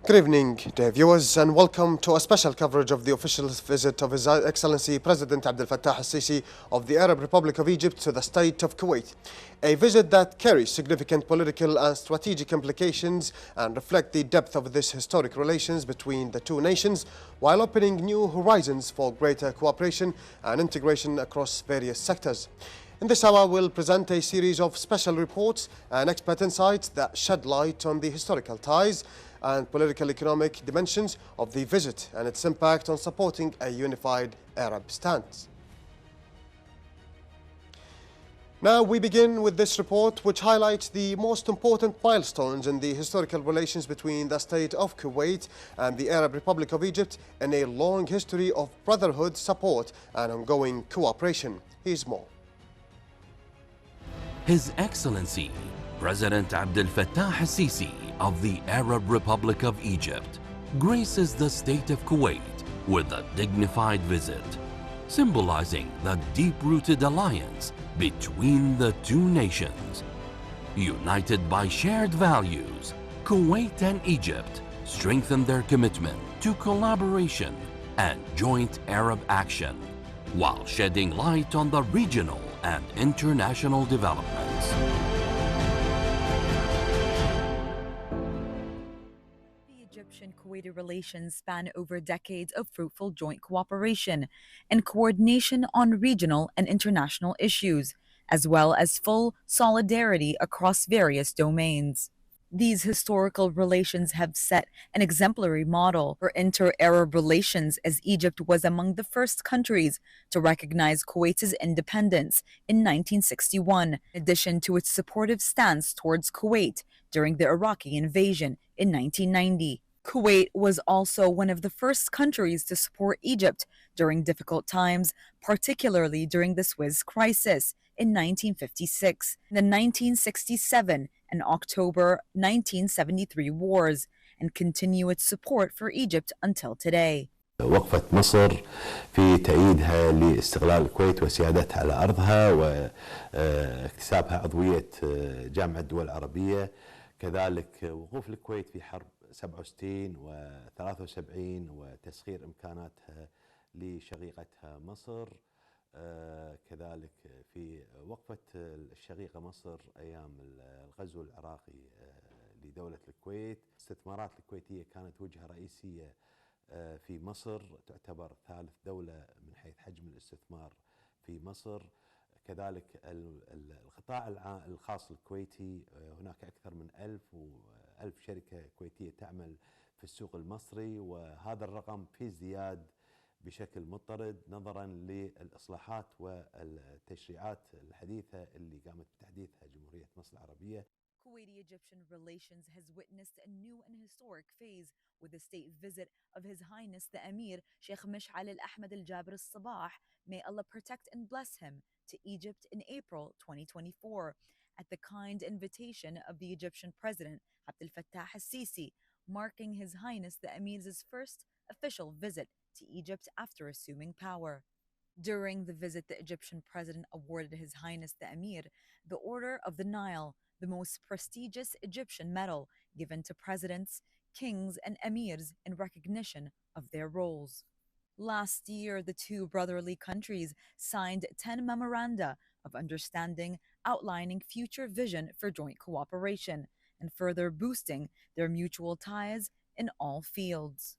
Good evening, dear viewers, and welcome to a special coverage of the official visit of His Excellency President Abdel Fattah al-Sisi of the Arab Republic of Egypt to the state of Kuwait. A visit that carries significant political and strategic implications and reflect the depth of this historic relations between the two nations, while opening new horizons for greater cooperation and integration across various sectors. In this hour, we'll present a series of special reports and expert insights that shed light on the historical ties and political economic dimensions of the visit and its impact on supporting a unified Arab stance. Now we begin with this report, which highlights the most important milestones in the historical relations between the state of Kuwait and the Arab Republic of Egypt in a long history of brotherhood, support and ongoing cooperation. Here's more. His Excellency President Abdel Fattah al-Sisi of the Arab Republic of Egypt graces the state of Kuwait with a dignified visit, symbolizing the deep-rooted alliance between the two nations. United by shared values, Kuwait and Egypt strengthen their commitment to collaboration and joint Arab action, while shedding light on the regional and international developments. Egyptian-Kuwaiti relations span over decades of fruitful joint cooperation and coordination on regional and international issues, as well as full solidarity across various domains. These historical relations have set an exemplary model for inter-Arab relations, as Egypt was among the first countries to recognize Kuwait's independence in 1961, in addition to its supportive stance towards Kuwait during the Iraqi invasion in 1990. Kuwait was also one of the first countries to support Egypt during difficult times, particularly during the Suez Crisis in 1956, the 1967 and October 1973 wars, and continue its support for Egypt until today. وقفة مصر في تأييدها لاستقلال الكويت وسيادتها على أرضها واكتسابها عضوية جامعة الدول العربية، كذلك وقوف الكويت في حرب 67 و73 وتسخير إمكاناتها لشقيقتها مصر، كذلك في وقفة الشقيقة مصر أيام الغزو العراقي لدولة الكويت. الاستثمارات الكويتية كانت وجهة رئيسية في مصر، تعتبر ثالث دولة من حيث حجم الاستثمار في مصر. كذلك القطاع الخاص الكويتي، هناك أكثر من 1000 شركة كويتية تعمل في السوق المصري، وهذا الرقم في ازدياد بشكل مضطرد نظرا للإصلاحات والتشريعات الحديثة اللي قامت بتحديثها جمهورية مصر العربية. Kuwaiti-Egyptian relations has witnessed a new and historic phase with the state visit of His Highness the Emir Sheikh Mish'al al-Ahmed al-Jabr al-Sabah, may Allah protect and bless him, to Egypt in April 2024 at the kind invitation of the Egyptian President Abdel Fattah al-Sisi, marking His Highness the Emir's first official visit to Egypt after assuming power. During the visit, the Egyptian President awarded His Highness the Emir the Order of the Nile, the most prestigious Egyptian medal given to presidents, kings, and emirs in recognition of their roles. Last year, the two brotherly countries signed 10 memoranda of understanding outlining future vision for joint cooperation and further boosting their mutual ties in all fields.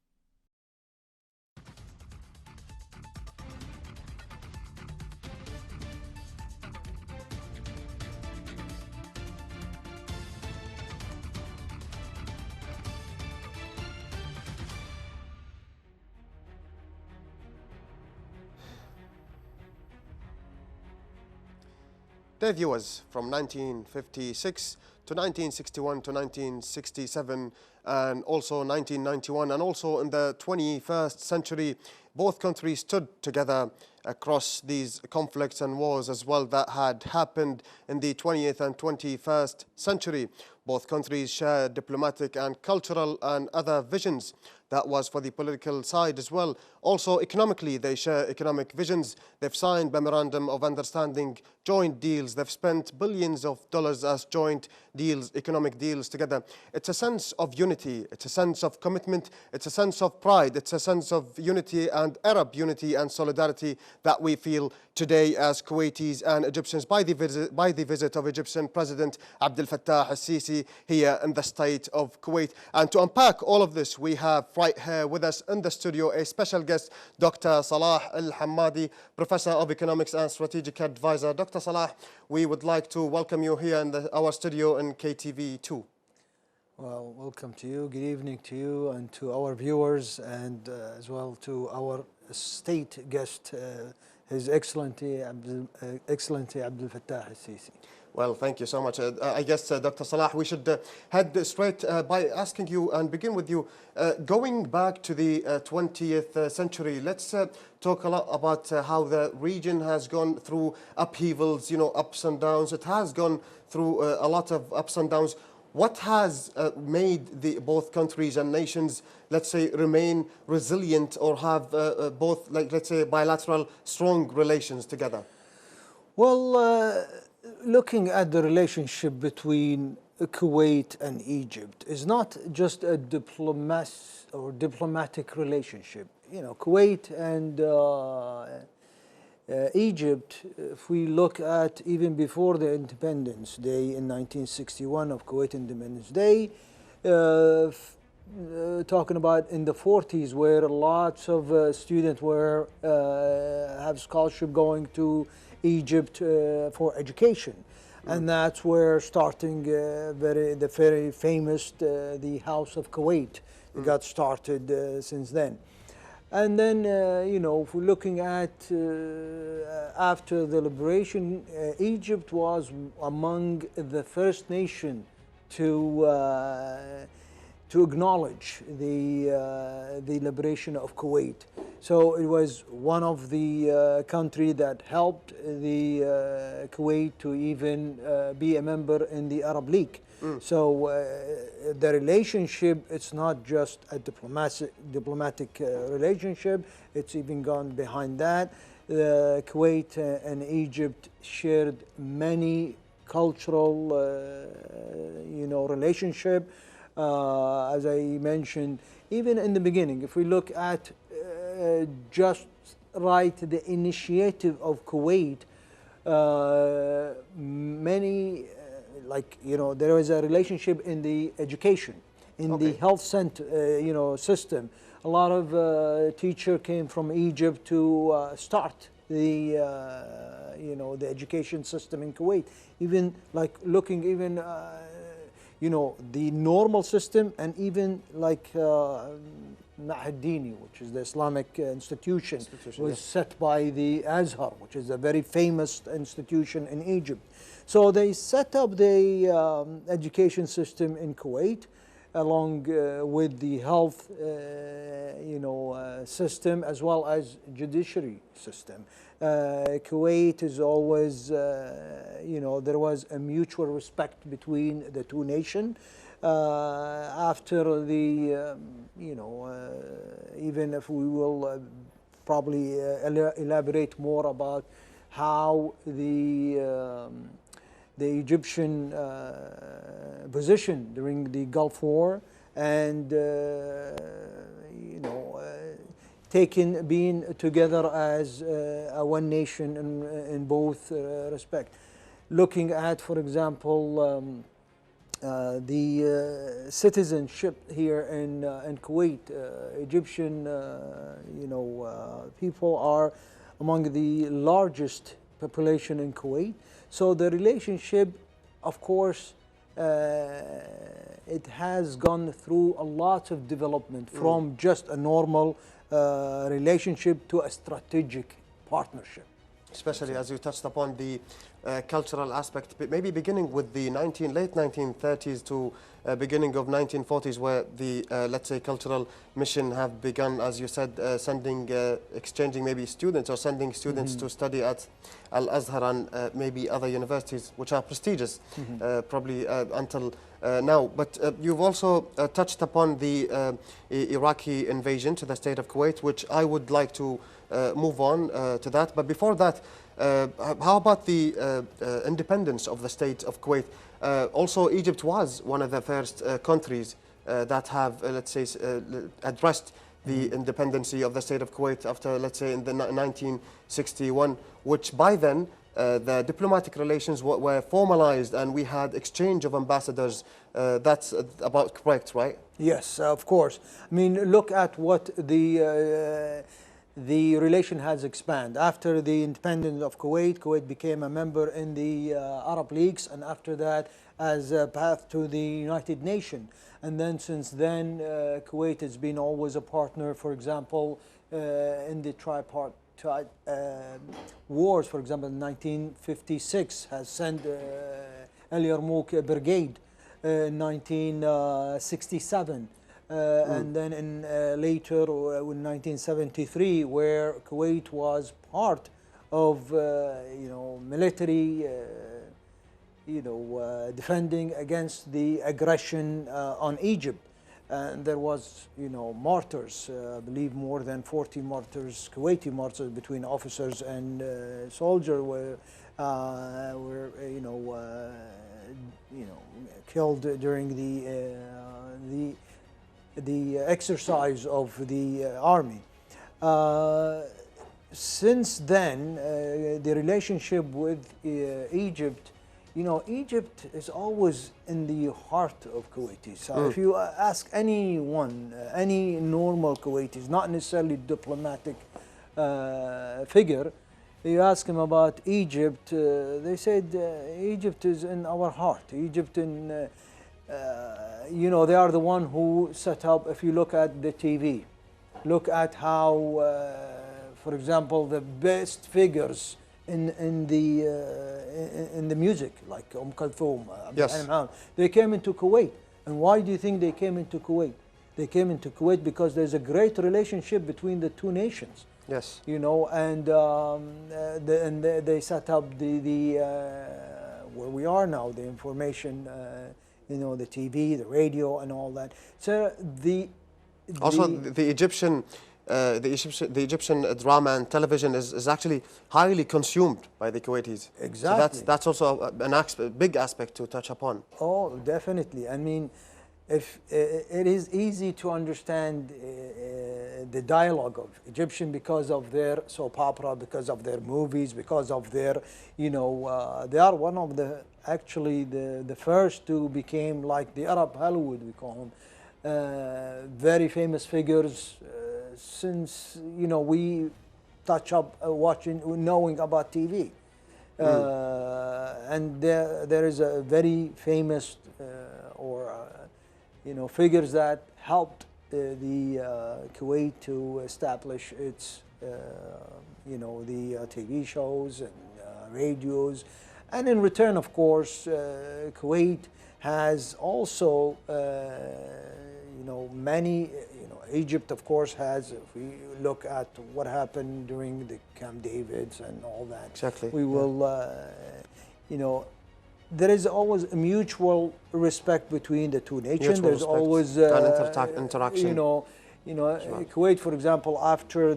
Dear viewers, from 1956 to 1961 to 1967 and also 1991 and also in the 21st century, both countries stood together across these conflicts and wars as well that had happened in the 20th and 21st century. Both countries share diplomatic and cultural and other visions That was for the political side as well. Also, economically, they share economic visions. They've signed memorandum of understanding, joint deals. They've spent billions of dollars as joint deals, economic deals together. It's a sense of unity. It's a sense of commitment. It's a sense of pride. It's a sense of unity and Arab unity and solidarity that we feel today as Kuwaitis and Egyptians by the visit of Egyptian President Abdel Fattah al-Sisi here in the state of Kuwait. And to unpack all of this, we have right here with us in the studio a special guest, Dr. Salah Al-Hammadi, Professor of Economics and Strategic Advisor. Dr. Salah, we would like to welcome you here in our studio in KTV2. Well, welcome to you. Good evening to you and to our viewers, and as well to our state guest, His Excellency Abdel Fattah al-Sisi. Well, thank you so much. I guess, Dr. Salah, we should head straight by asking you and begin with you. Going back to the 20th century, let's talk a lot about how the region has gone through upheavals, ups and downs. It has gone through a lot of ups and downs. What has made both countries and nations, let's say, remain resilient or have both, let's say, bilateral, strong relations together? Well, looking at the relationship between Kuwait and Egypt is not just a diplomatic relationship. Kuwait and Egypt, if we look at even before the Independence Day in 1961 of Kuwait Independence Day, talking about in the 40s where lots of students were have scholarship going to Egypt for education. And that's where starting the very famous the House of Kuwait got started since then. And then, if we're looking at after the liberation, Egypt was among the first nation to acknowledge the liberation of Kuwait. So it was one of the country that helped the Kuwait to even be a member in the Arab League. So the relationship, it's not just a diplomatic relationship, it's even gone behind that. Kuwait and Egypt shared many cultural relationship. As I mentioned, even in the beginning, if we look at just the initiative of Kuwait, many there is a relationship in the education, in the health center, system. A lot of teacher came from Egypt to start the the education system in Kuwait. Even looking even the normal system, and even Ma'had Dini, which is the Islamic institution was set by the Azhar, which is a very famous institution in Egypt. So they set up the education system in Kuwait, along with the health system, as well as judiciary system. Kuwait is always, there was a mutual respect between the two nations. After the, even if we will probably elaborate more about how the Egyptian position during the Gulf War, and being together as one nation in both respect. Looking at, for example, the citizenship here in Kuwait, Egyptian people are among the largest population in Kuwait. So the relationship, of course, it has gone through a lot of development, from just a normal relationship to a strategic partnership. Especially as you touched upon the cultural aspect, maybe beginning with the late 1930s to beginning of 1940s, where the, let's say, cultural mission have begun, as you said, exchanging maybe students or sending students to study at Al-Azhar and maybe other universities, which are prestigious, probably until now. But you've also touched upon the Iraqi invasion to the state of Kuwait, which I would like to move on to that. But before that, how about the independence of the state of Kuwait? Also, Egypt was one of the first countries that have, let's say, addressed the independency of the state of Kuwait after, let's say, in the 1961, which by then the diplomatic relations were formalized and we had exchange of ambassadors. That's about correct, right? Yes, of course. I mean, look at what the relation has expanded. After the independence of Kuwait, Kuwait became a member in the Arab Leagues, and after that as a path to the United Nations. And then since then, Kuwait has been always a partner, for example, in the tripartite wars. For example, in 1956 has sent El Yarmouk Brigade in 1967. And then in later in 1973, where Kuwait was part of military, defending against the aggression on Egypt. And there was, martyrs, I believe more than 40 martyrs, Kuwaiti martyrs between officers and soldiers were killed during the exercise of the army. Since then, the relationship with Egypt, Egypt is always in the heart of Kuwaitis. So if you ask anyone, any normal Kuwaitis, not necessarily diplomatic figure, you ask them about Egypt, they said Egypt is in our heart. Egypt in, they are the one who set up, if you look at the TV, look at how, for example, the best figures in the music, like Kulthum, yes, they came into Kuwait. And why do you think they came into Kuwait? They came into Kuwait because there's a great relationship between the two nations. Yes. And they set up where we are now, the information, the TV, the radio, and all that. So the Egyptian drama and television is actually highly consumed by the Kuwaitis. Exactly. So that's also a big aspect to touch upon. Oh, definitely. I mean, if it is easy to understand the dialogue of Egyptian because of their soap opera, because of their movies, because of their, they are one of the first to become like the Arab Hollywood, we call them, very famous figures. Since we touch up knowing about TV, and there is a very famous figures that helped the Kuwait to establish its the TV shows and radios, and in return, of course, Kuwait has also many. Egypt, of course, has, if we look at what happened during the Camp Davids and all that. Exactly. We will, there is always a mutual respect between the two nations. There's always interaction. Kuwait, for example, after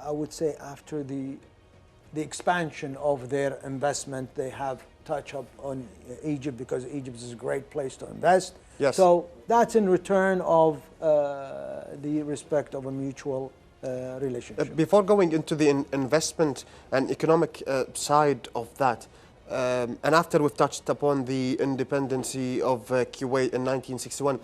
I would say after the expansion of their investment, they have touch up on Egypt because Egypt is a great place to invest. Yes. So that's in return of the respect of a mutual relationship. Before going into the investment and economic side of that, and after we've touched upon the independency of Kuwait in 1961,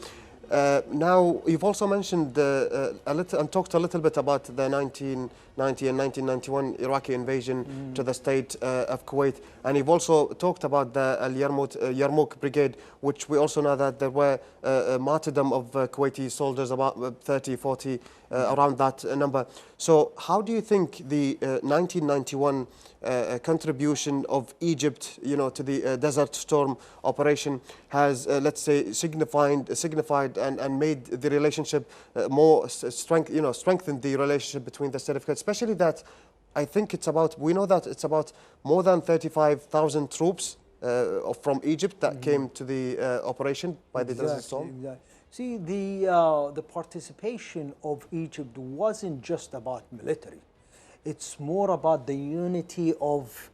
now you've also mentioned a little and talked a little bit about the 1990 and 1991 Iraqi invasion to the state of Kuwait, and you've also talked about the Al Yarmouk Brigade, which we also know that there were a martyrdom of Kuwaiti soldiers, about 30, 40 around that number. So how do you think the 1991 contribution of Egypt, to the Desert Storm operation has, let's say, signified and made the relationship more strengthened the relationship between the state of Kuwait, especially that we know that it's about more than 35,000 troops from Egypt that came to the operation by the Desert Storm? Exactly. See, the participation of Egypt wasn't just about military. It's more about the unity of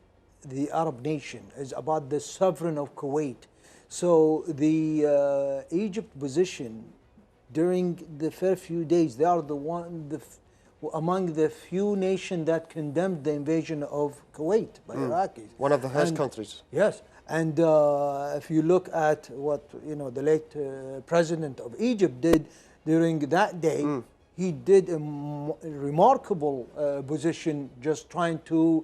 the Arab nation. It's about the sovereign of Kuwait. So the Egypt position during the first few days, they are among the few nations that condemned the invasion of Kuwait by Iraqis. One of the host countries. Yes. And if you look at what the late president of Egypt did during that day, he did a remarkable position, just trying to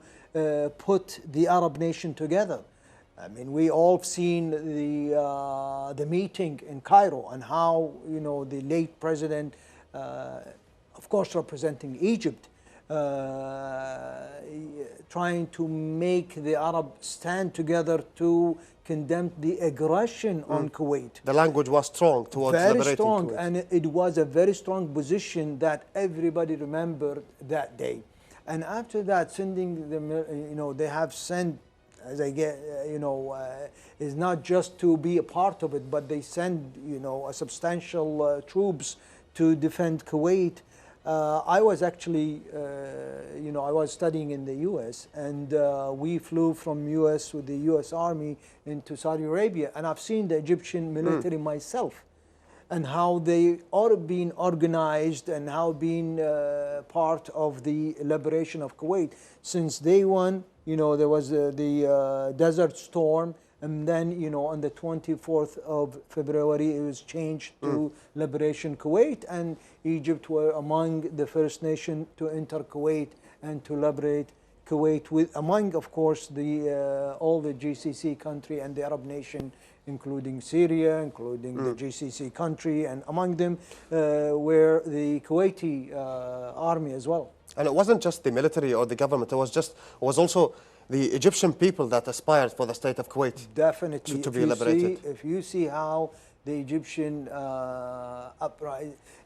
put the Arab nation together. I mean, we all seen the meeting in Cairo and how the late president, of course representing Egypt, trying to make the Arab stand together to condemn the aggression on Kuwait. The language was strong towards liberating very strong, Kuwait. and it was a very strong position that everybody remembered that day. And after that, sending them, they have sent, as I get, is not just to be a part of it, but they send, a substantial troops to defend Kuwait. I was actually, I was studying in the U.S. and we flew from U.S. with the U.S. Army into Saudi Arabia, and I've seen the Egyptian military myself, and how they are being organized and how being part of the liberation of Kuwait since day one. There was the Desert Storm. And then, on the 24th of February, it was changed to Liberation Kuwait, and Egypt were among the first nation to enter Kuwait and to liberate Kuwait, among, of course, all the GCC country and the Arab nation, including Syria, including the GCC country, and among them were the Kuwaiti army as well. And it wasn't just the military or the government; it was also the Egyptian people that aspired for the state of Kuwait. Definitely to be liberated. If you see how the Egyptian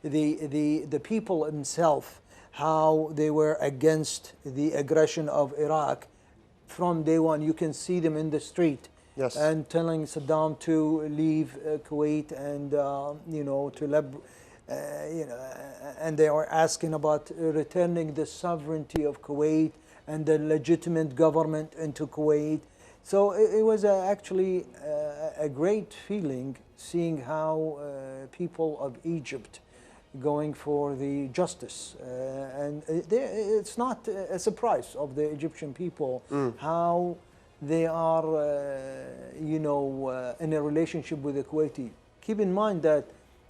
the people themselves, how they were against the aggression of Iraq from day one, you can see them in the street. Yes. And telling Saddam to leave Kuwait and and they were asking about returning the sovereignty of Kuwait and the legitimate government into Kuwait. So it was actually a great feeling seeing how people of Egypt going for the justice. And it's not a surprise of the Egyptian people how they are, in a relationship with the Kuwaiti. Keep in mind that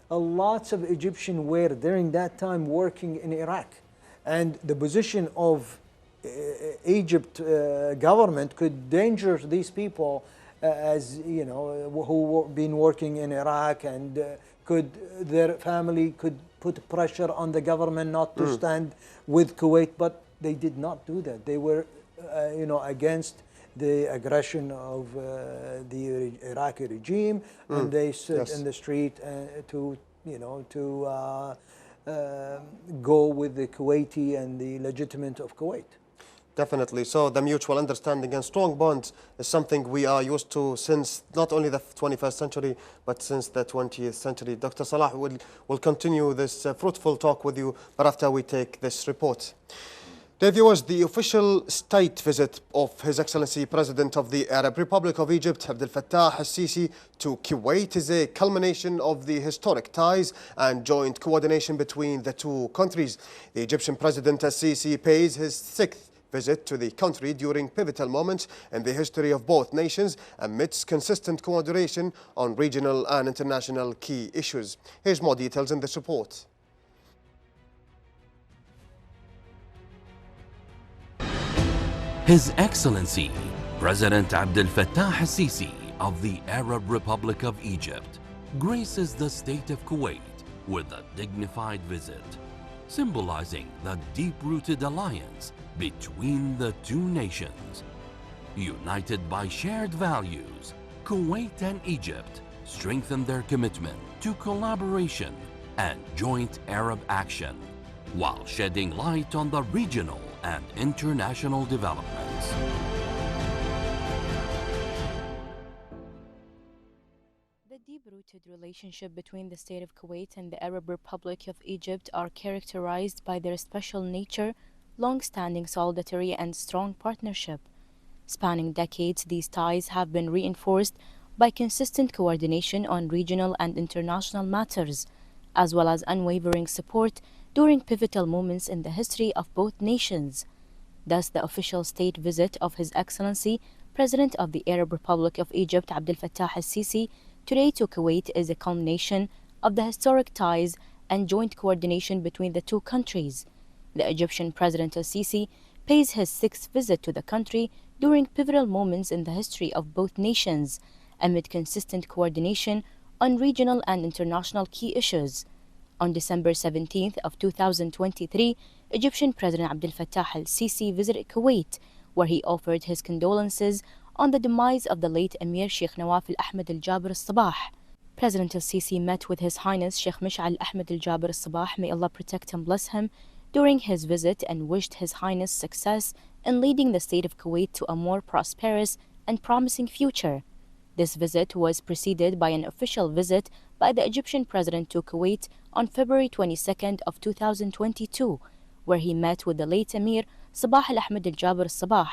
lots of Egyptians were during that time working in Iraq, and the position of Egypt government could danger these people, who been working in Iraq, and their family could put pressure on the government not to stand with Kuwait, but they did not do that. They were, against the aggression of the Iraqi regime, and they stood in the street to go with the Kuwaiti and the legitimate of Kuwait. Definitely. So the mutual understanding and strong bonds is something we are used to since not only the 21st century, but since the 20th century. Dr. Salah will continue this fruitful talk with you, but after we take this report. Dear viewers, the official state visit of His Excellency President of the Arab Republic of Egypt, Abdel Fattah al-Sisi, to Kuwait is a culmination of the historic ties and joint coordination between the two countries. The Egyptian President al-Sisi pays his sixth visit to the country during pivotal moments in the history of both nations amidst consistent coordination on regional and international key issues. Here's more details in this report. His Excellency President Abdel Fattah al-Sisi of the Arab Republic of Egypt graces the state of Kuwait with a dignified visit, symbolizing the deep-rooted alliance between the two nations. United by shared values, Kuwait and Egypt strengthen their commitment to collaboration and joint Arab action, while shedding light on the regional and international developments. The deep-rooted relationship between the State of Kuwait and the Arab Republic of Egypt are characterized by their special nature, long-standing solidarity, and strong partnership. Spanning decades, these ties have been reinforced by consistent coordination on regional and international matters, as well as unwavering support during pivotal moments in the history of both nations. Thus, the official state visit of His Excellency, President of the Arab Republic of Egypt, Abdel Fattah al-Sisi, today to Kuwait is a culmination of the historic ties and joint coordination between the two countries. The Egyptian President al-Sisi pays his sixth visit to the country during pivotal moments in the history of both nations, amid consistent coordination on regional and international key issues. On December 17th of 2023, Egyptian President Abdel Fattah al-Sisi visited Kuwait, where he offered his condolences on the demise of the late Emir Sheikh Nawaf al-Ahmed al-Jabr al-Sabah. President al-Sisi met with His Highness Sheikh Mish'al Ahmed al-Jabr al-Sabah, may Allah protect and bless him, during his visit, and wished His Highness success in leading the state of Kuwait to a more prosperous and promising future. This visit was preceded by an official visit by the Egyptian President to Kuwait on February 22nd of 2022, where he met with the late Emir Sabah al-Ahmed al-Jabr al-Sabah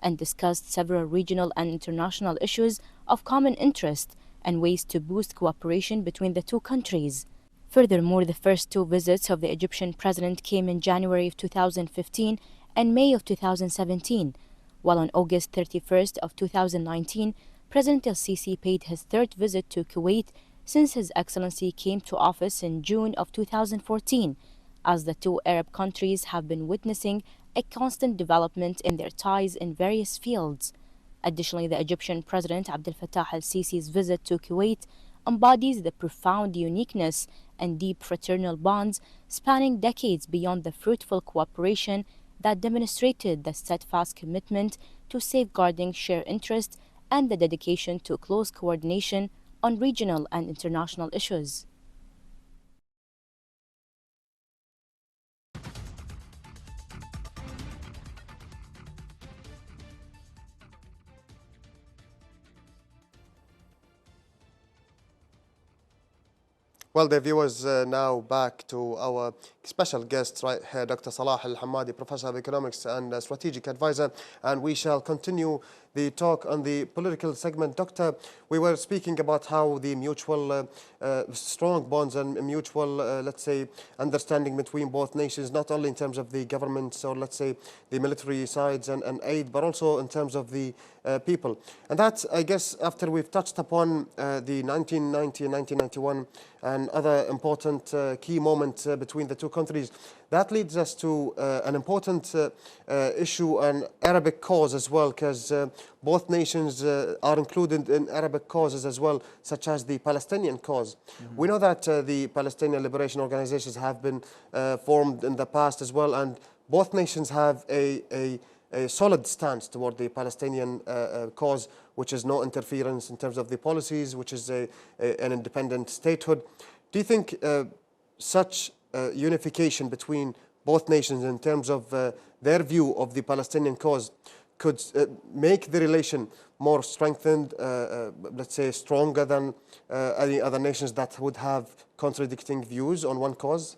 and discussed several regional and international issues of common interest and ways to boost cooperation between the two countries. Furthermore, the first two visits of the Egyptian President came in January of 2015 and May of 2017, while on August 31st of 2019, President al-Sisi paid his third visit to Kuwait since His Excellency came to office in June of 2014, as the two Arab countries have been witnessing a constant development in their ties in various fields. Additionally, the Egyptian President Abdel Fattah al-Sisi's visit to Kuwait embodies the profound uniqueness and deep fraternal bonds spanning decades beyond the fruitful cooperation that demonstrated the steadfast commitment to safeguarding shared interests and the dedication to close coordination on regional and international issues. Well, the viewers, now back to our special guest right here, Dr. Salah Al-Hammadi, Professor of Economics and Strategic Advisor, and we shall continue the talk on the political segment. Doctor, we were speaking about how the mutual strong bonds and mutual, let's say, understanding between both nations, not only in terms of the governments or, let's say, the military sides and aid, but also in terms of the people. And that, I guess, after we've touched upon the 1990 and 1991 and other important key moments between the two countries, that leads us to an important issue, an Arabic cause as well, because both nations are included in Arabic causes as well, such as the Palestinian cause. We know that the Palestinian Liberation Organizations have been formed in the past as well, and both nations have a solid stance toward the Palestinian cause, which is no interference in terms of the policies, which is an independent statehood. Do you think such unification between both nations in terms of their view of the Palestinian cause could make the relation more strengthened, let's say stronger than any other nations that would have contradicting views on one cause?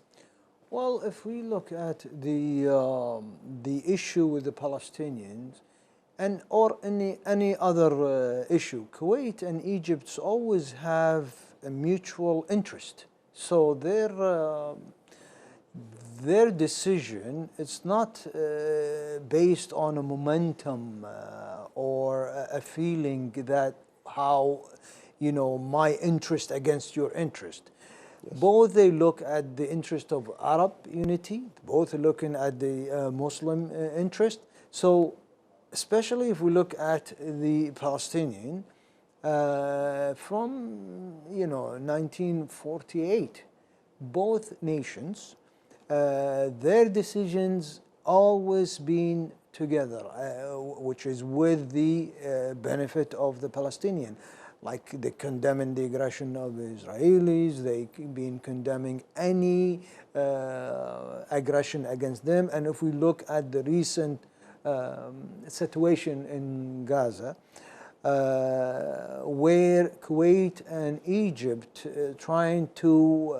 Well, if we look at the issue with the Palestinians, or any other issue, Kuwait and Egypt always have a mutual interest. So their decision, it's not based on a momentum or a feeling that how, my interest against your interest. Yes. Both they look at the interest of Arab unity, both are looking at the Muslim interest. So especially if we look at the Palestinian, from 1948, both nations their decisions always been together, which is with the benefit of the Palestinian. Like they condemning the aggression of the Israelis, they've been condemning any aggression against them. And if we look at the recent situation in Gaza, where Kuwait and Egypt trying to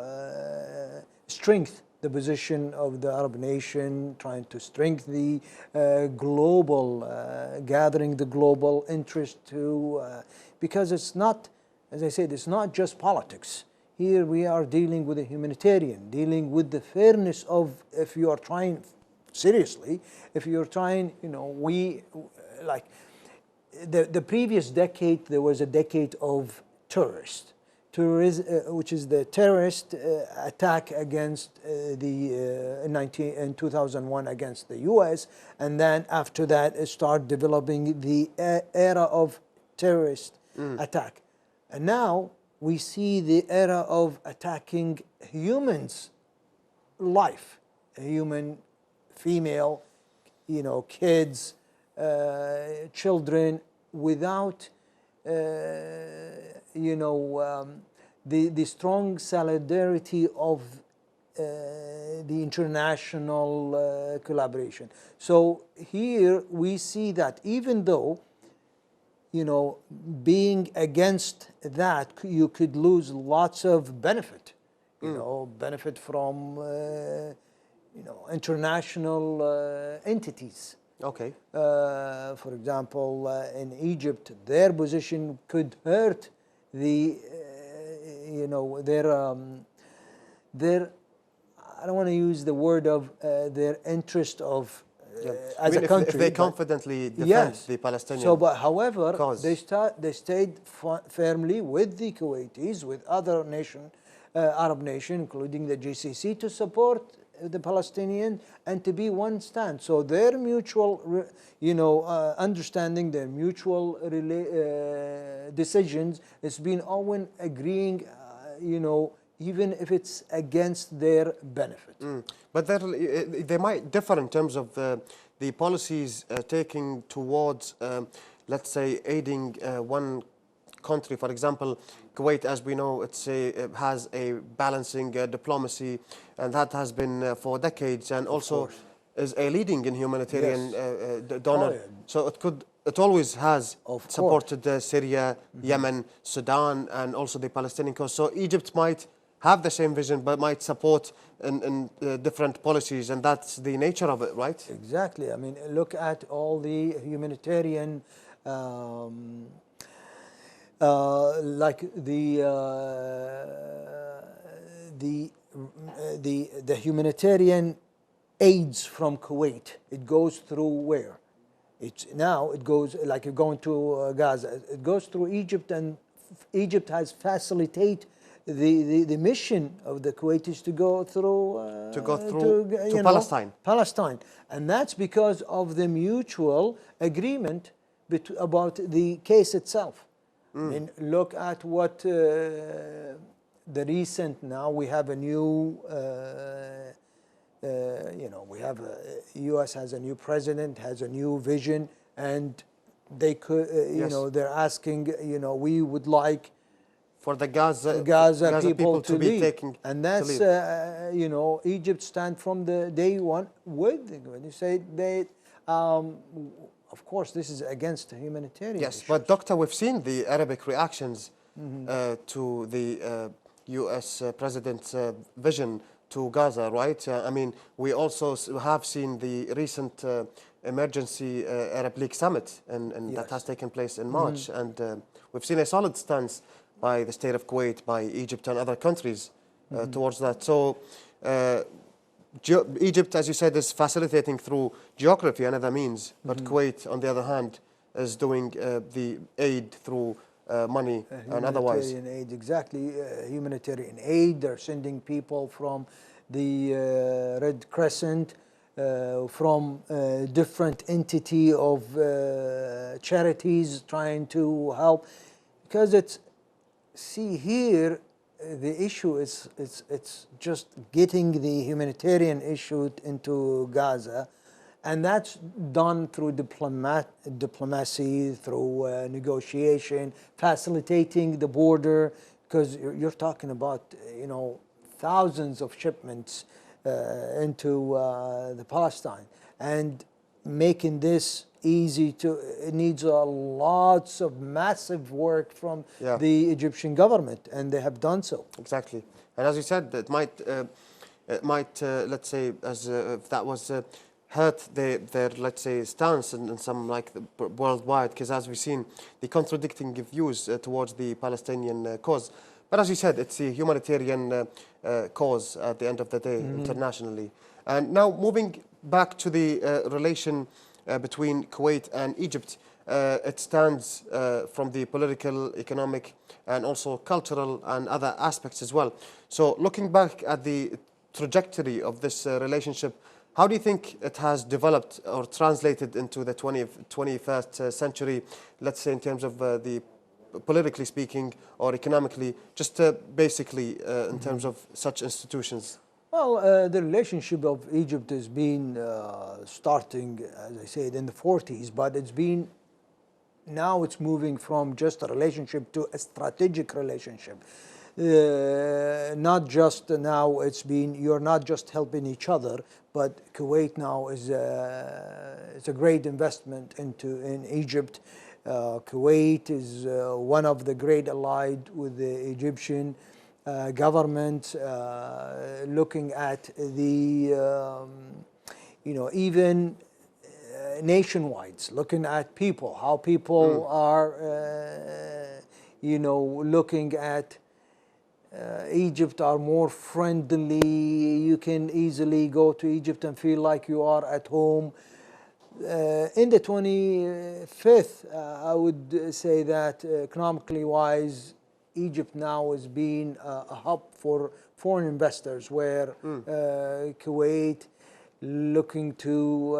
strengthen the position of the Arab nation, trying to strengthen the global, gathering the global interest to, because it's not, as I said, it's not just politics. Here we are dealing with a humanitarian, dealing with the fairness of, if you are trying, seriously, if you're trying, you know, like, the previous decade, there was a decade of which is the terrorist attack against in 2001 against the U.S. And then after that, it started developing the era of terrorist attack. And now we see the era of attacking humans' life, a human, female, you know, kids, children, without you know, the strong solidarity of the international collaboration. So here we see that even though, you know, being against that, you could lose lots of benefit, you know, benefit from, you know, international entities. Okay. For example, in Egypt, their position could hurt the, you know, their, I don't want to use the word of their interest of, as a country. If they confidently defend the Palestinian So, but however, cause. they stayed firmly with the Kuwaitis, with other Arab nations, including the GCC, to support the Palestinian and to be one stand. So their mutual, you know, understanding, their mutual decisions, it's been always agreeing, you know, even if it's against their benefit. But they might differ in terms of the policies taking towards, let's say, aiding one country. For example, Kuwait, as we know, has a balancing diplomacy, and that has been for decades, and also is a leading in humanitarian donor. So it always has supported Syria, Yemen, Sudan, and also the Palestinian cause. So Egypt might have the same vision, but might support in different policies, and that's the nature of it, right? Exactly. I mean, look at all the humanitarian, like the humanitarian aids from Kuwait. It goes through where? It goes, like you're going to Gaza. It goes through Egypt, and Egypt has facilitated the mission of the Kuwaitis to go through to Palestine. Palestine, and that's because of the mutual agreement about the case itself. I mean, look at what the recent. Now we have a new. You know, we have U.S. has a new president, has a new vision, and they could. You know, they're asking. You know, we would like for the Gaza people to be taking, and that's you know, Egypt stand from the day one with when you say they. Of course, this is against the humanitarian. Yes, issues. but Doctor, we've seen the Arabic reactions to the U.S. President's vision to Gaza, right? I mean, we also have seen the recent emergency Arab League summit, and that has taken place in March, and we've seen a solid stance by the state of Kuwait, by Egypt and other countries towards that. So Egypt, as you said, is facilitating through geography and other means, but Kuwait, on the other hand, is doing the aid through money and otherwise. Humanitarian aid, exactly. Humanitarian aid, they're sending people from the Red Crescent, from different entity of charities trying to help. Because it's, see here, the issue is it's just getting the humanitarian issue into Gaza, and that's done through diplomacy, through negotiation, facilitating the border, because you're talking about, you know, thousands of shipments into the Palestine, and making this easy to, it needs lots of massive work from the Egyptian government, and they have done so. Exactly. And as you said, it might let's say, as if that was hurt their let's say stance in some like worldwide, because as we've seen the contradicting views towards the Palestinian cause. But as you said, it's a humanitarian cause at the end of the day, internationally. And now moving back to the relation between Kuwait and Egypt, it stands from the political, economic, and also cultural and other aspects as well. So looking back at the trajectory of this relationship, how do you think it has developed or translated into the 21st century, let's say in terms of the politically speaking or economically, just basically in terms of such institutions? Well, the relationship of Egypt has been starting, as I said, in the 40s, but it's been, now it's moving from just a relationship to a strategic relationship. Not just now, it's been, you're not just helping each other, but Kuwait now is it's a great investment in Egypt. Kuwait is one of the great allied with the Egyptian government, looking at the, you know, even nationwide, looking at people, how people are, you know, looking at Egypt are more friendly. You can easily go to Egypt and feel like you are at home. In the 25th, I would say that economically wise, Egypt now is being a hub for foreign investors, where Kuwait looking to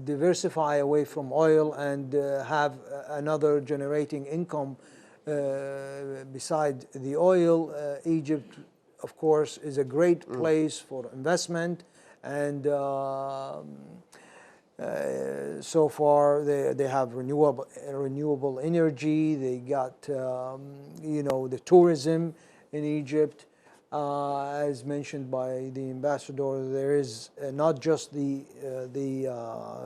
diversify away from oil and have another generating income beside the oil. Egypt, of course, is a great place for investment, and so far they have renewable energy. They got you know, the tourism in Egypt. As mentioned by the ambassador, there is not just the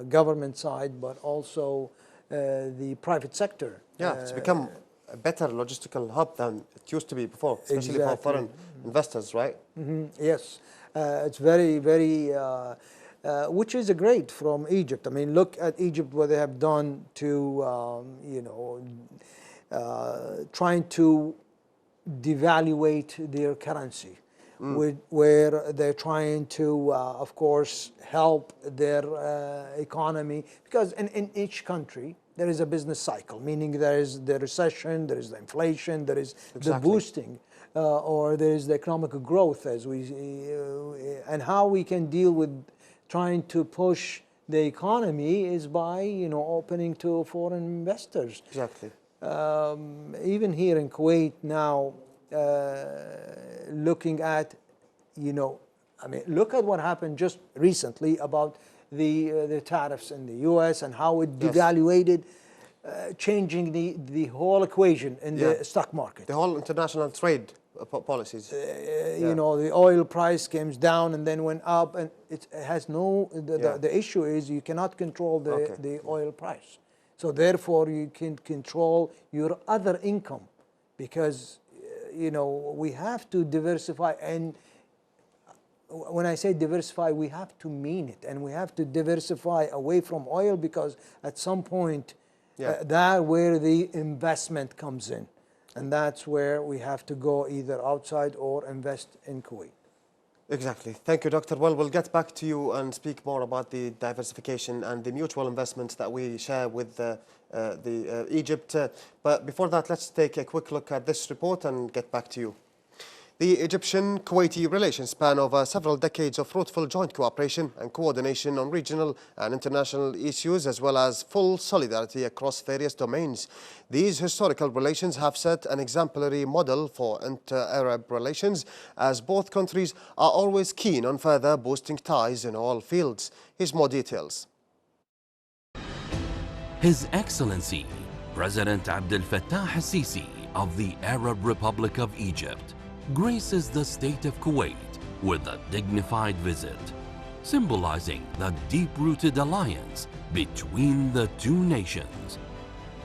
government side, but also the private sector. Yeah, it's become a better logistical hub than it used to be before, especially for foreign investors, right? Yes, it's very, very, which is a great from Egypt. I mean, look at Egypt, what they have done to, you know, trying to devaluate their currency, where they're trying to, of course, help their economy, because in each country there is a business cycle, meaning there is the recession, there is the inflation, there is the boosting, or there is the economic growth, as we, and how we can deal with trying to push the economy is by, you know, opening to foreign investors. Exactly. Even here in Kuwait now, looking at, you know, I mean, look at what happened just recently about the tariffs in the U.S. and how it devaluated, changing the whole equation in the stock market. The whole international trade policies. You know, the oil price came down and then went up, and it has no, the issue is you cannot control the oil price. So therefore you can control your other income, because, you know, we have to diversify. And when I say diversify, we have to mean it, and we have to diversify away from oil, because at some point that's where the investment comes in, and that's where we have to go either outside or invest in Kuwait. Exactly. Thank you, Doctor. Well, we'll get back to you and speak more about the diversification and the mutual investments that we share with Egypt. But before that, let's take a quick look at this report and get back to you. The Egyptian-Kuwaiti relations span over several decades of fruitful joint cooperation and coordination on regional and international issues, as well as full solidarity across various domains. These historical relations have set an exemplary model for inter-Arab relations, as both countries are always keen on further boosting ties in all fields. Here's more details. His Excellency, President Abdel Fattah al-Sisi of the Arab Republic of Egypt, graces the state of Kuwait with a dignified visit, symbolizing the deep-rooted alliance between the two nations.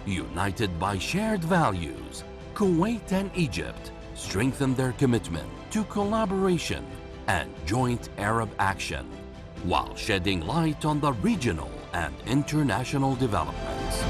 United by shared values, Kuwait and Egypt strengthen their commitment to collaboration and joint Arab action, while shedding light on the regional and international developments.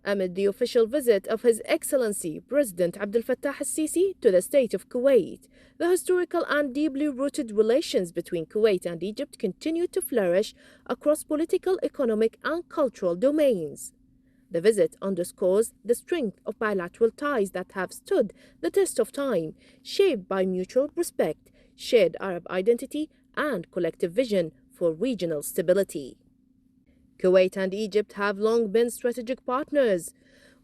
Amid the official visit of His Excellency President Abdel Fattah al-Sisi to the state of Kuwait, the historical and deeply rooted relations between Kuwait and Egypt continue to flourish across political, economic, and cultural domains. The visit underscores the strength of bilateral ties that have stood the test of time, shaped by mutual respect, shared Arab identity, and collective vision for regional stability. Kuwait and Egypt have long been strategic partners,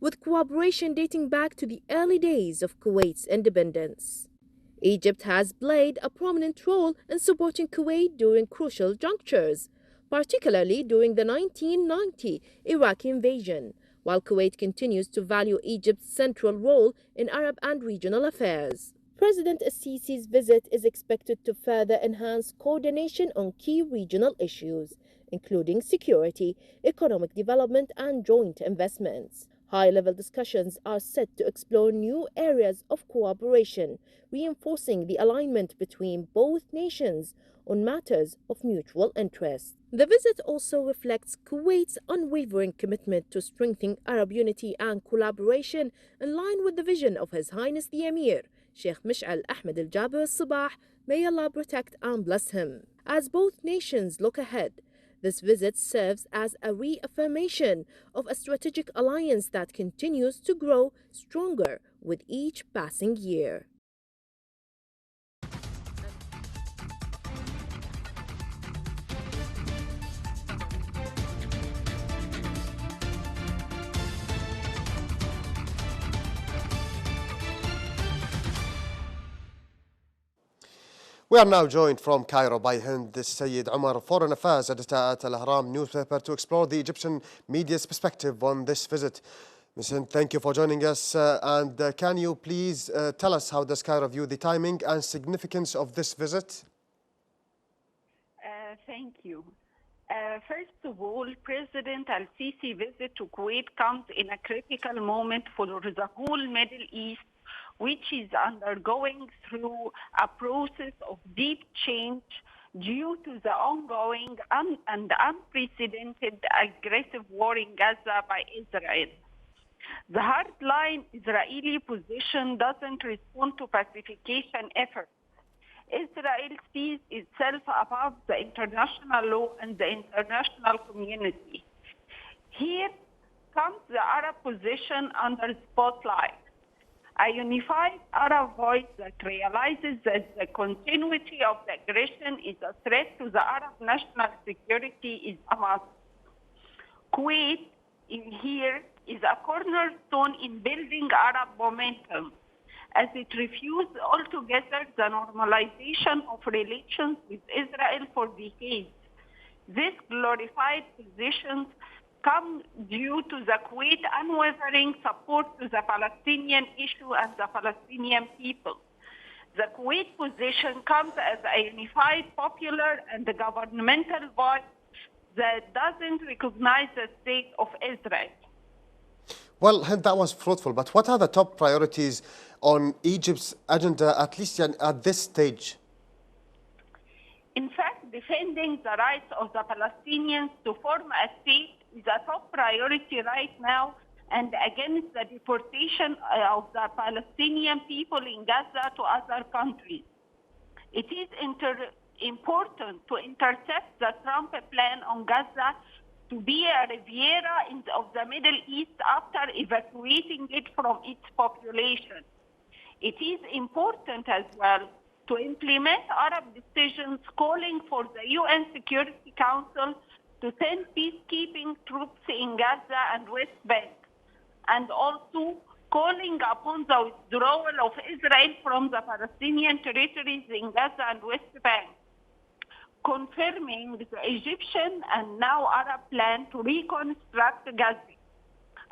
with cooperation dating back to the early days of Kuwait's independence. Egypt has played a prominent role in supporting Kuwait during crucial junctures, particularly during the 1990 Iraqi invasion, while Kuwait continues to value Egypt's central role in Arab and regional affairs. President al-Sisi's visit is expected to further enhance coordination on key regional issues, including security, economic development, and joint investments. High-level discussions are set to explore new areas of cooperation, reinforcing the alignment between both nations on matters of mutual interest. The visit also reflects Kuwait's unwavering commitment to strengthening Arab unity and collaboration in line with the vision of His Highness the Emir, Sheikh Mish'al Ahmed al-Jabir al-Sabah, may Allah protect and bless him. As both nations look ahead, this visit serves as a reaffirmation of a strategic alliance that continues to grow stronger with each passing year. We are now joined from Cairo by Hind Sayyid Omar, Foreign Affairs Editor at Al Ahram newspaper, to explore the Egyptian media's perspective on this visit. Ms. Hind, thank you for joining us. Can you please tell us how does Cairo view the timing and significance of this visit? Thank you. First of all, President al-Sisi visit to Kuwait comes in a critical moment for the whole Middle East, which is undergoing through a process of deep change due to the ongoing and unprecedented aggressive war in Gaza by Israel. The hardline Israeli position doesn't respond to pacification efforts. Israel sees itself above the international law and the international community. Here comes the Arab position under the spotlight. A unified Arab voice that realizes that the continuity of the aggression is a threat to the Arab national security is a must. Kuwait here is a cornerstone in building Arab momentum, as it refused altogether the normalization of relations with Israel for decades. This glorified positions come due to the Kuwait unwavering support to the Palestinian issue and the Palestinian people. The Kuwait position comes as a unified, popular, and governmental voice that doesn't recognize the state of Israel. Well, Hind, that was fruitful, but what are the top priorities on Egypt's agenda, at least at this stage? In fact, defending the rights of the Palestinians to form a state is a top priority right now, and against the deportation of the Palestinian people in Gaza to other countries. It is important to intercept the Trump plan on Gaza to be a Riviera of the Middle East after evacuating it from its population. It is important as well to implement Arab decisions calling for the UN Security Council to send peacekeeping troops in Gaza and West Bank, and also calling upon the withdrawal of Israel from the Palestinian territories in Gaza and West Bank, confirming the Egyptian and now Arab plan to reconstruct Gaza.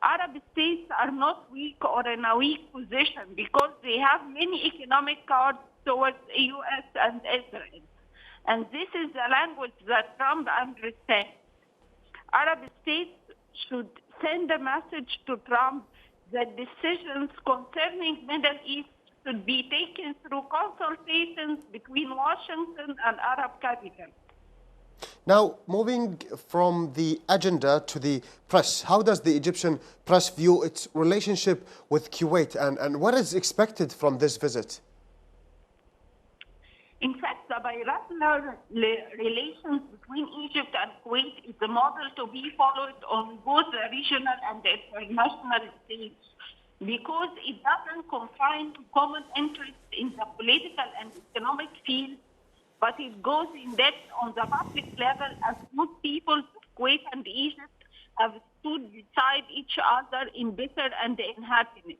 Arab states are not weak or in a weak position because they have many economic cards towards the U.S. and Israel. And this is the language that Trump understands. Arab states should send a message to Trump that decisions concerning Middle East should be taken through consultations between Washington and Arab capitals. Now, moving from the agenda to the press, how does the Egyptian press view its relationship with Kuwait, and what is expected from this visit? In fact, the bilateral relations between Egypt and Kuwait is a model to be followed on both the regional and the international stage, because it doesn't confine to common interests in the political and economic field, but it goes in depth on the public level, as both peoples of Kuwait and Egypt have stood beside each other in bitter and in happiness.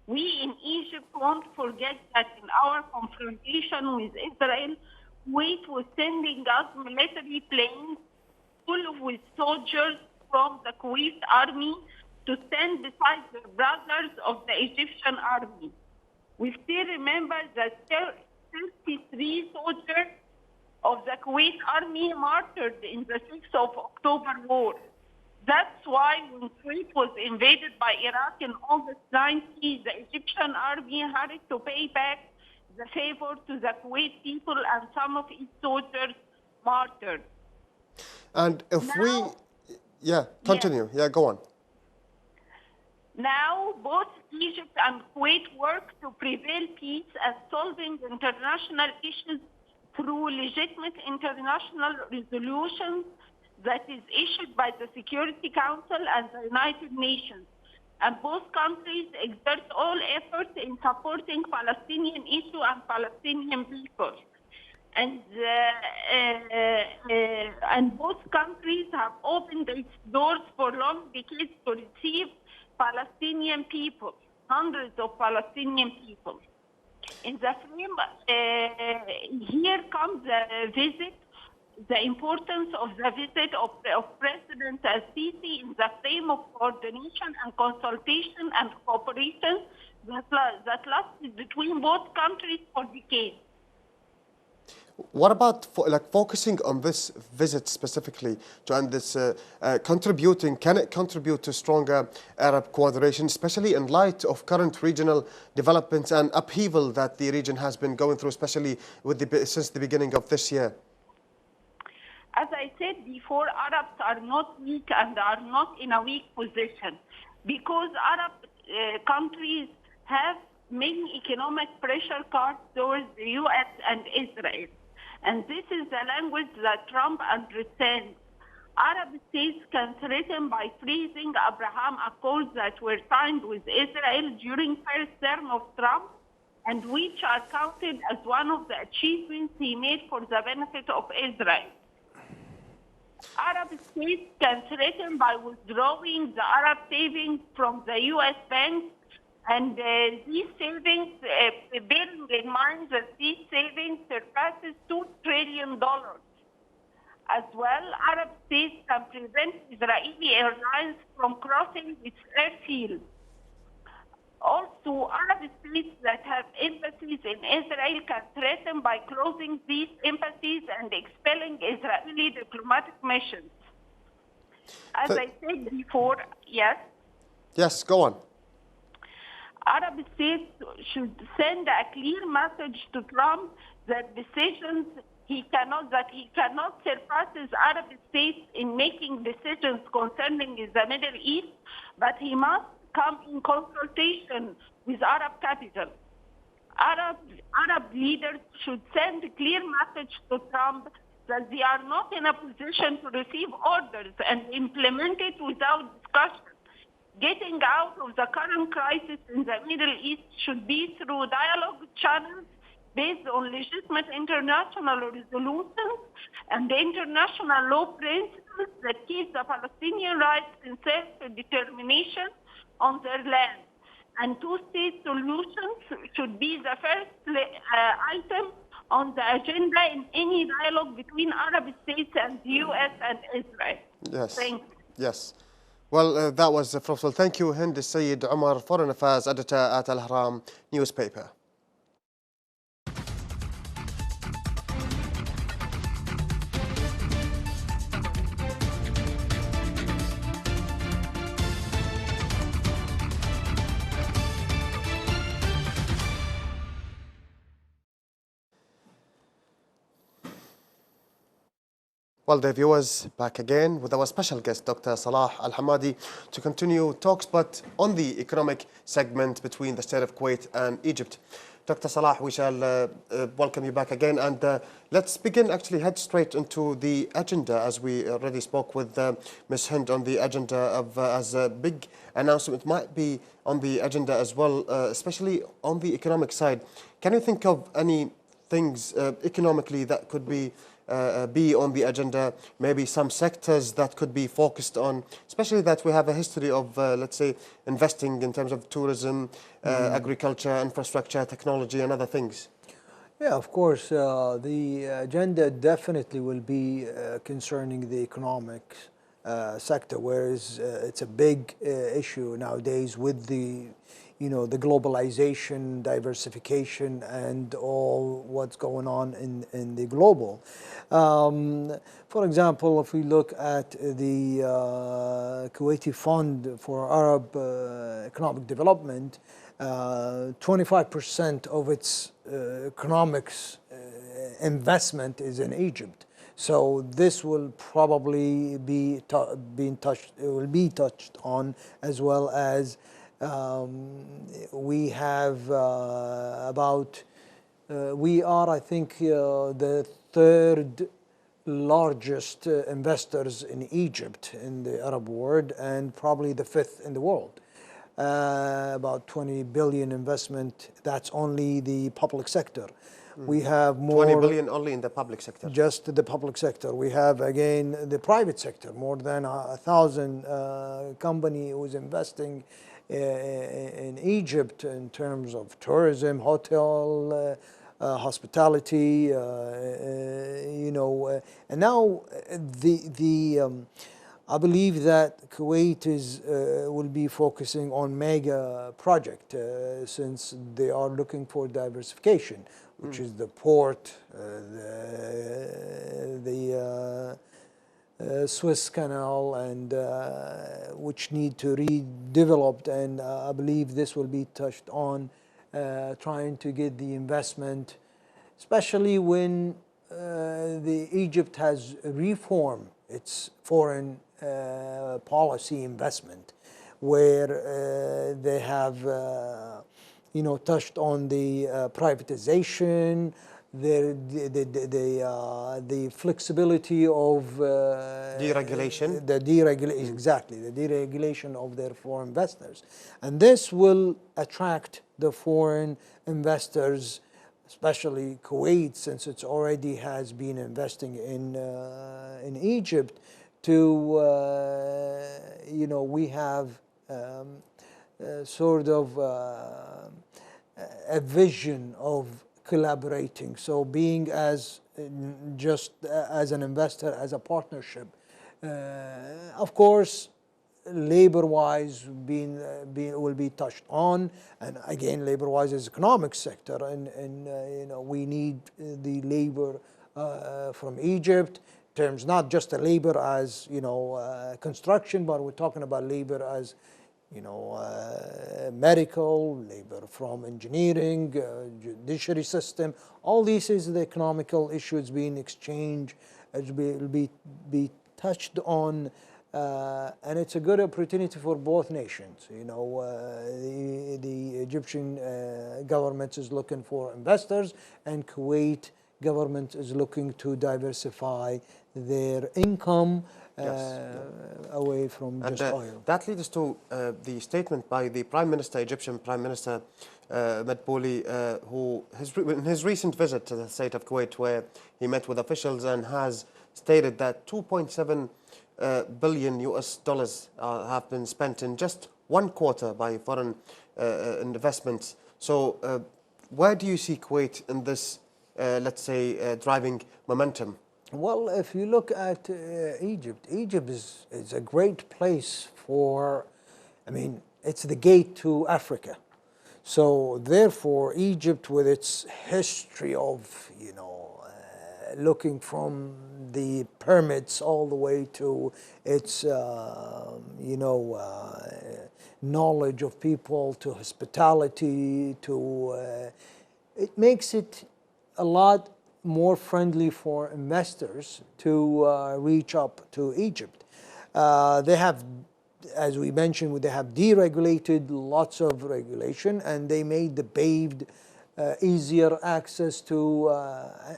We in Egypt won't forget that in our confrontation with Israel, Kuwait was sending us military planes full with soldiers from the Kuwait army to stand beside the brothers of the Egyptian army. We still remember that 33 soldiers of the Kuwait army martyred in the 6th of October war. That's why when Kuwait was invaded by Iraq in August 90, the Egyptian army hurried to pay back the favor to the Kuwait people, and some of its soldiers martyred. And if continue. Yeah, go on. Now, both Egypt and Kuwait work to prevail peace and solving international issues through legitimate international resolutions that is issued by the Security Council and the United Nations. And both countries exert all efforts in supporting Palestinian issue and Palestinian people. And both countries have opened its doors for long decades to receive Palestinian people, hundreds of Palestinian people. In the frame, here comes the visit, the importance of the visit of President al-Sisi in the frame of coordination and consultation and cooperation that lasted between both countries for decades. What about focusing on this visit specifically, and this contributing? Can it contribute to stronger Arab coordination, especially in light of current regional developments and upheaval that the region has been going through, especially since the beginning of this year? As I said before, Arabs are not weak and are not in a weak position, because Arab countries have many economic pressure cards towards the U.S. and Israel. And this is the language that Trump understands. Arab states can threaten by freezing Abraham Accords that were signed with Israel during first term of Trump, and which are counted as one of the achievements he made for the benefit of Israel. Arab states can threaten by withdrawing the Arab savings from the U.S. banks, and these savings, bearing in mind that these savings surpasses $2 trillion. As well, Arab states can prevent Israeli airlines from crossing its airfield. Also, Arab states that have embassies in Israel can threaten by closing these embassies and expelling Israeli diplomatic missions. As I said before, yes? Yes, go on. Arab states should send a clear message to Trump that decisions he cannot surpass Arab states in making decisions concerning the Middle East, but he must come in consultation with Arab capital. Arab leaders should send a clear message to Trump that they are not in a position to receive orders and implement it without discussion. Getting out of the current crisis in the Middle East should be through dialogue channels based on legitimate international resolutions and the international law principles that keep the Palestinian rights in self-determination on their land. And two-state solutions should be the first item on the agenda in any dialogue between Arab states and the U.S. and Israel. Yes. Thank you. Yes. Well, that was Professor. Thank you, Hind Sayed Omar, Foreign Affairs Editor at Al Ahram newspaper. Well, dear viewers, back again with our special guest, Dr. Salah Al-Hamadi, to continue talks, but on the economic segment between the state of Kuwait and Egypt. Dr. Salah, we shall welcome you back again, and let's begin, actually head straight into the agenda, as we already spoke with Ms. Hind on the agenda of, as a big announcement. It might be on the agenda as well, especially on the economic side. Can you think of any things economically that could be on the agenda, maybe some sectors that could be focused on, especially that we have a history of, let's say, investing in terms of tourism, agriculture, infrastructure, technology, and other things? Yeah, of course. The agenda definitely will be concerning the economic sector, whereas it's a big issue nowadays with the the globalization, diversification, and all what's going on in the global. For example, if we look at the Kuwaiti Fund for Arab Economic Development, 25% of its economics investment is in Egypt. So this will probably be touched on, as well as we have we are, I think, the third largest investors in Egypt in the Arab world, and probably the fifth in the world. About 20 billion investment. That's only the public sector. We have more. 20 billion only in the public sector. Just the public sector. We have again the private sector. More than 1,000 company who's investing in Egypt in terms of tourism, hotel, hospitality, and now I believe that Kuwait will be focusing on mega project since they are looking for diversification, which is the port, the Suez Canal, and which need to be redeveloped, and I believe this will be touched on, trying to get the investment, especially when Egypt has reformed its foreign policy investment, where they have touched on the privatization, the flexibility of deregulation. Exactly, the deregulation of their foreign investors, and this will attract the foreign investors, especially Kuwait, since it already has been investing in Egypt. We have sort of a vision of collaborating. So being as just as an investor, as a partnership, of course, labor-wise will be touched on, and again, labor-wise is economic sector, and we need the labor from Egypt. Terms not just the labor as construction, but we're talking about labor as medical, labor from engineering, judiciary system. All these is the economical issues being exchanged, will be touched on, and it's a good opportunity for both nations. The Egyptian government is looking for investors, and Kuwait government is looking to diversify their income away from just oil. That leads us to the statement by the Prime Minister, Egyptian Prime Minister Madbouli, who in his recent visit to the state of Kuwait, where he met with officials and has stated that 2.7 billion US dollars have been spent in just one quarter by foreign investments. So where do you see Kuwait in this, let's say, driving momentum? Well, if you look at Egypt, Egypt is a great place for, I mean, it's the gate to Africa. So therefore, Egypt, with its history of, looking from the pyramids all the way to its, knowledge of people, to hospitality, to, it makes it a lot more friendly for investors to reach up to Egypt. They have, as we mentioned, they have deregulated lots of regulation, and they made the paved easier access to,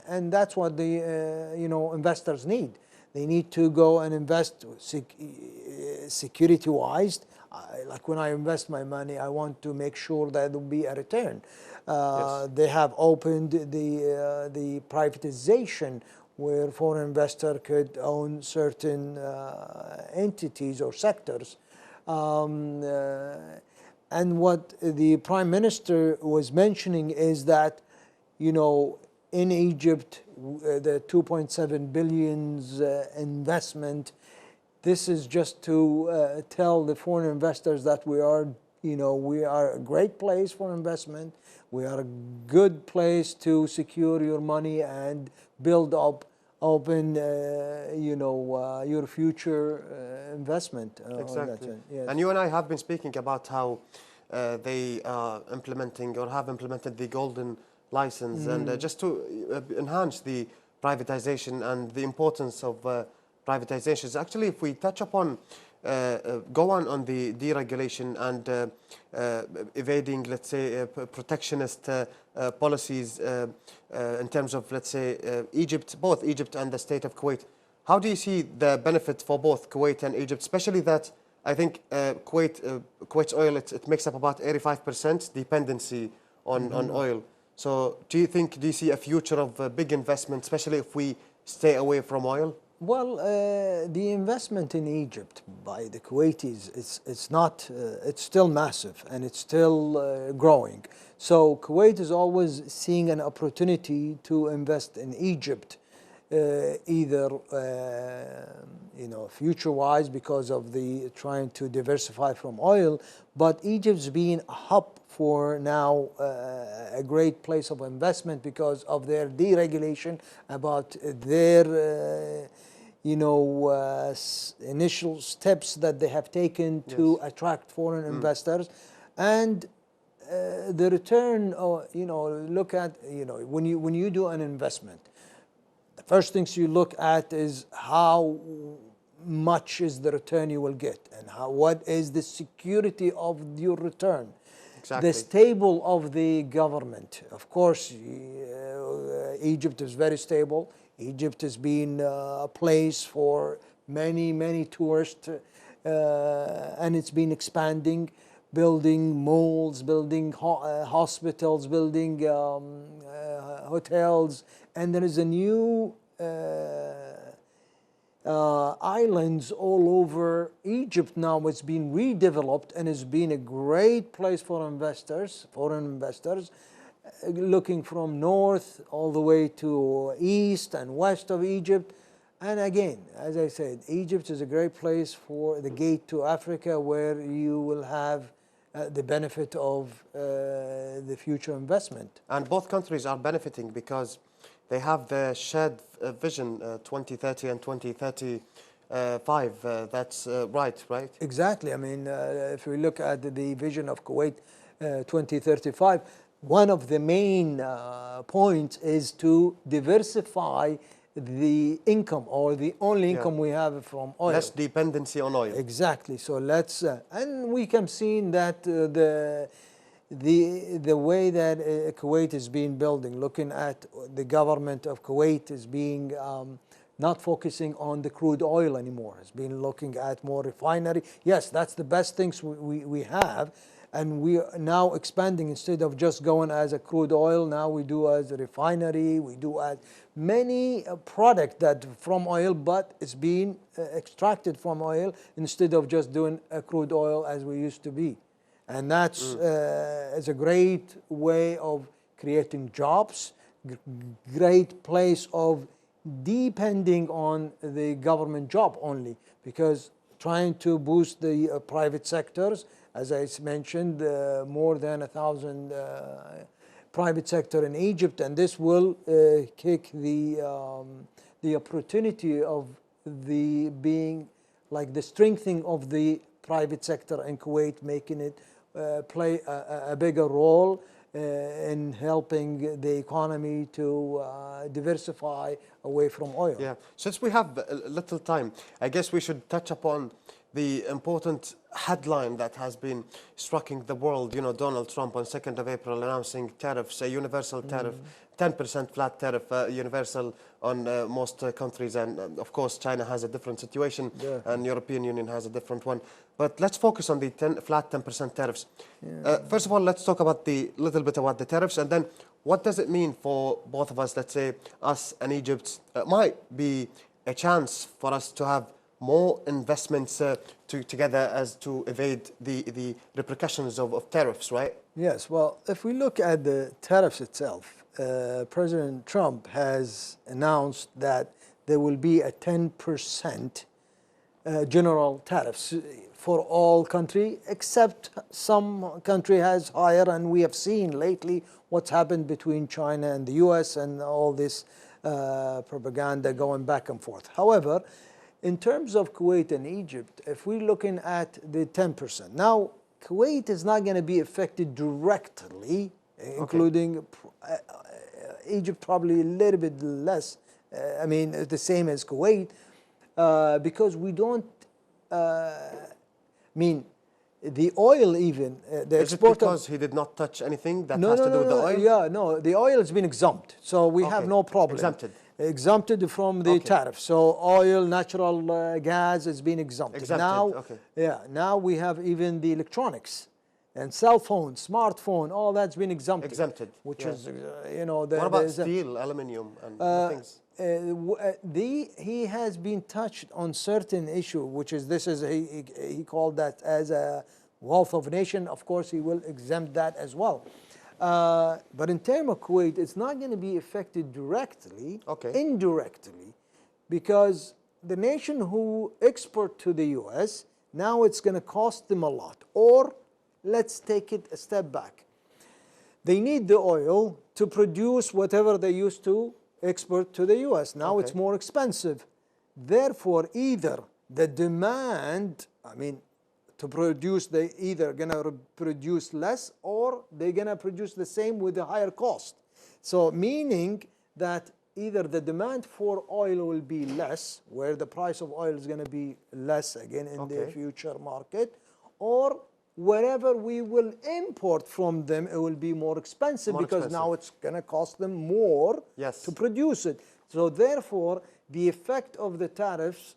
and that's what the investors need. They need to go and invest security-wise. Like when I invest my money, I want to make sure that there will be a return. They have opened the privatization where foreign investor could own certain entities or sectors. And what the Prime Minister was mentioning is that, in Egypt, the 2.7 billions investment, this is just to tell the foreign investors that we are a great place for investment. We are a good place to secure your money and build up, open, your future investment. Exactly. Yes. And you and I have been speaking about how they are implementing or have implemented the golden license, and just to enhance the privatization and the importance of privatizations. Actually, if we touch upon go on the deregulation and evading, let's say, protectionist policies in terms of, let's say, both Egypt and the state of Kuwait. How do you see the benefit for both Kuwait and Egypt, especially that I think Kuwait's oil, it makes up about 85% dependency on oil. So do you see a future of big investment, especially if we stay away from oil? Well, the investment in Egypt by the Kuwaitis, it's still massive and it's still growing. So Kuwait is always seeing an opportunity to invest in Egypt, either future-wise because of the trying to diversify from oil, but Egypt's being a hub for now a great place of investment because of their deregulation, about their initial steps that they have taken to attract foreign investors, and the return. Look at when you do an investment, the first things you look at is how much is the return you will get, and what is the security of your return. Exactly. The stable of the government. Of course, Egypt is very stable. Egypt has been a place for many tourists, and it's been expanding, building malls, building hospitals, building hotels, and there is a new islands all over Egypt now. It's been redeveloped and has been a great place for foreign investors, looking from north all the way to east and west of Egypt. And again, as I said, Egypt is a great place for the gate to Africa, where you will have the benefit of the future investment. And both countries are benefiting because they have the shared vision 2030 and 2035. That's right? Exactly. I mean, if we look at the vision of Kuwait 2035, one of the main points is to diversify the income, or the only income we have from oil. Less dependency on oil. Exactly. So let's, and we can see that the the way that Kuwait is being building, looking at the government of Kuwait is being not focusing on the crude oil anymore. It's been looking at more refinery. Yes, that's the best things we have. And we are now expanding. Instead of just going as a crude oil, now we do as a refinery, we do as many product that from oil, but it's being extracted from oil instead of just doing a crude oil as we used to be. And that's is a great way of creating jobs, great place of depending on the government job only, because trying to boost the private sectors, as I mentioned, more than 1,000 private sector in Egypt, and this will kick the opportunity of the being like the strengthening of the private sector in Kuwait, making it play a bigger role in helping the economy to diversify away from oil. Yeah, since we have a little time, I guess we should touch upon the important headline that has been striking the world. You know, Donald Trump on 2nd of April announcing tariffs, a universal tariff, 10% flat tariff, universal on most countries. And of course, China has a different situation, and European Union has a different one. But let's focus on the flat 10% tariffs. First of all, let's talk about the little bit about the tariffs, and then what does it mean for both of us? Let's say us and Egypt. Might be a chance for us to have more investments together as to evade the repercussions of tariffs, right? Yes, well, if we look at the tariffs itself, President Trump has announced that there will be a 10% general tariffs for all country, except some country has higher, and we have seen lately what's happened between China and the US and all this propaganda going back and forth. However, in terms of Kuwait and Egypt, if we're looking at the 10%, now Kuwait is not going to be affected directly, including Egypt probably a little bit less, I mean the same as Kuwait, because we don't, I mean the oil even, the Is it because he did not touch anything that has to do with the oil? Yeah, no, the oil has been exempt, so we have no problem. Exempted from the tariff. So oil, natural gas has been exempted. Now, now we have even the electronics and cell phones, smartphone, all that's been exempted. Which is, you know, what about steel, aluminium, and things? He has been touched on certain issue, which is he called that as a wealth of nation. Of course, he will exempt that as well. But in terms of Kuwait, it's not going to be affected directly, indirectly, because the nation who export to the US, now it's going to cost them a lot. Or let's take it a step back. They need the oil to produce whatever they used to export to the US. Now it's more expensive. Therefore, either the demand, I mean, to produce, they either going to produce less or they're going to produce the same with a higher cost. So meaning that either the demand for oil will be less, where the price of oil is going to be less again in the future market, or wherever we will import from them, it will be more expensive because now it's going to cost them more to produce it. So therefore, the effect of the tariffs,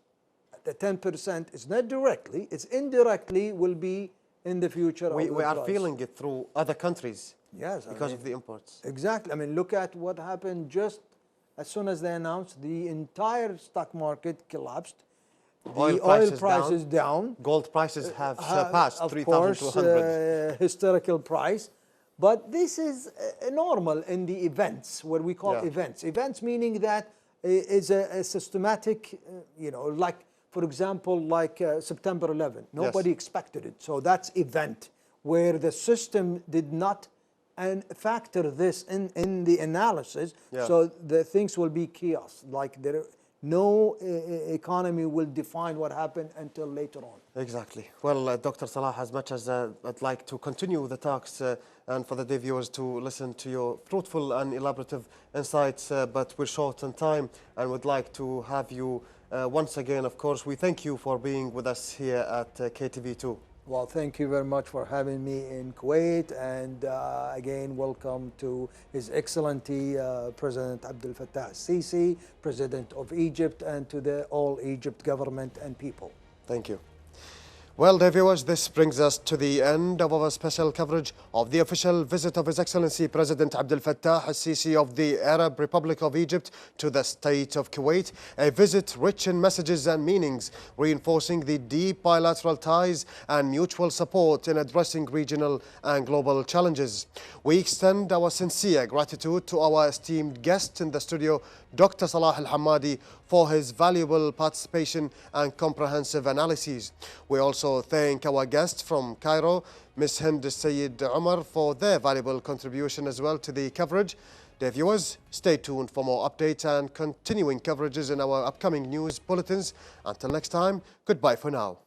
the 10% is not directly, it's indirectly will be in the future. We are feeling it through other countries. Yes, because of the imports. Exactly. I mean, look at what happened just as soon as they announced the entire stock market collapsed. The oil prices down. Gold prices have surpassed 3,200. Historical price. But this is normal in the events, what we call events. Events meaning that it's a systematic, you know, like, for example, like September 11. Nobody expected it. So that's event where the system did not factor this in the analysis. So the things will be chaos. Like no economy will define what happened until later on. Exactly. Well, Dr. Salah, as much as I'd like to continue the talks and for the day viewers to listen to your fruitful and elaborative insights, but we're short on time and would like to have you once again, of course. We thank you for being with us here at KTV2. Well, thank you very much for having me in Kuwait, and again, welcome to His Excellency President Abdel Fattah al-Sisi, President of Egypt, and to the all Egypt government and people. Thank you. Well, dear viewers, this brings us to the end of our special coverage of the official visit of His Excellency President Abdel Fattah al-Sisi of the Arab Republic of Egypt to the state of Kuwait, a visit rich in messages and meanings, reinforcing the deep bilateral ties and mutual support in addressing regional and global challenges. We extend our sincere gratitude to our esteemed guest in the studio, Dr. Salah Al-Hammadi, for his valuable participation and comprehensive analyses. We also thank our guests from Cairo, Ms. Hind Sayyid Umar, for their valuable contribution as well to the coverage. Dear viewers, stay tuned for more updates and continuing coverages in our upcoming news bulletins. Until next time, goodbye for now.